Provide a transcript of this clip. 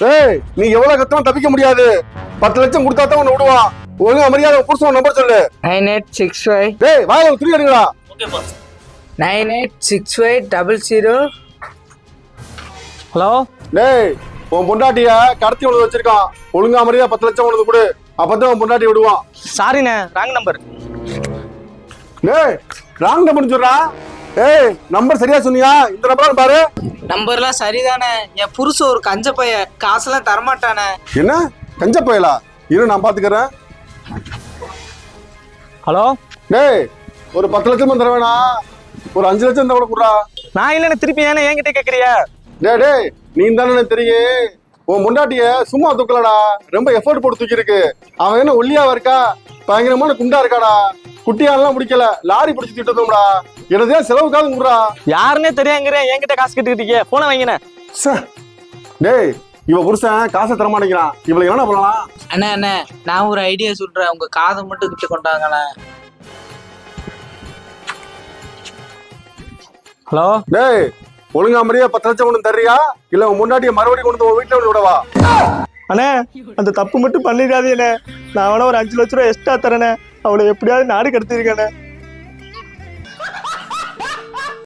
ஏய் நீ எவ்வளவு கத்தணும் தப்பிக்க முடியாது. 10 லட்சம் கொடுத்தா தான் உன்னை விடுவான். ஒழுங்கா மரியாதை புருஷன் நம்பர் சொல்லு. 9865 டேய் வாயில துணி எடுங்கடா. 986500. ஹலோ டேய் உன் பொண்டாட்டிய கடத்தி உனக்கு வச்சிருக்கான். ஒழுங்கா மரியாதை 10 லட்சம் உனக்கு கொடு. அப்பதான் உன் பொண்டாட்டி விடுவான். சாரிண்ணே, ராங் நம்பர். டேய் ராங் நம்பர் சொல்றா. ஏய் நம்பர் சரியா சொன்னியா? இந்த நம்பர் பாரு. நம்பர்லாம் சரிதானே. என் புருஷன் ஒரு கஞ்ச பைய, காசெல்லாம் தரமாட்டானே. என்ன கஞ்ச பயலா? இரு நான் பாத்துக்கிறேன். ஹலோ டேய் ஒரு 10 லட்சம் தர வேணாம், ஒரு 5 லட்சம் தர கூடா. நான் இல்லைன்னு திருப்பி ஏன்னா என்கிட்ட கேட்குறியா? டேய் நீ தானே தெரியும். உன் முண்டாட்டிய சும்மா தூக்கலடா, ரொம்ப எஃபோர்ட் போட்டு தூக்கி இருக்கு. அவன் என்ன ஒல்லியாவா இருக்கா? பயங்கரமான குண்டா இருக்காடா. குட்டியாலாம் பிடிக்கல, லாரி பிடிச்சி திட்டதும்டா. எனதே செலவுக்காக விடுறா. யாருன்னே தெரியாங்கிறேன், என்கிட்ட காசு கேட்டுக்கிட்டீங்க. போன வாங்கினேன். டேய் இவ புருஷன் காசை தர மாட்டேங்கிறான். இவளை என்ன பண்ணலாம்? அண்ணா அண்ணா நான் ஒரு ஐடியா சொல்றேன். உங்க காதை மட்டும் கிட்ட கொண்டாங்கண்ணே. ஹலோ டேய் ஒழுங்கா மாதிரியே 10 லட்சம் கொண்டு தர்றியா? இல்ல உன் முன்னாடியே மறுபடியும் கொண்டு உன் வீட்டுல விடவா? அண்ணே அந்த தப்பு மட்டும் பண்ணிடாதீண்ணே. நான் வேணா ஒரு 5 லட்ச ரூபா எக்ஸ்ட்ரா தரேனே. அவளை எப்படியாவது நாடு கடத்திருக்கேண்ணே.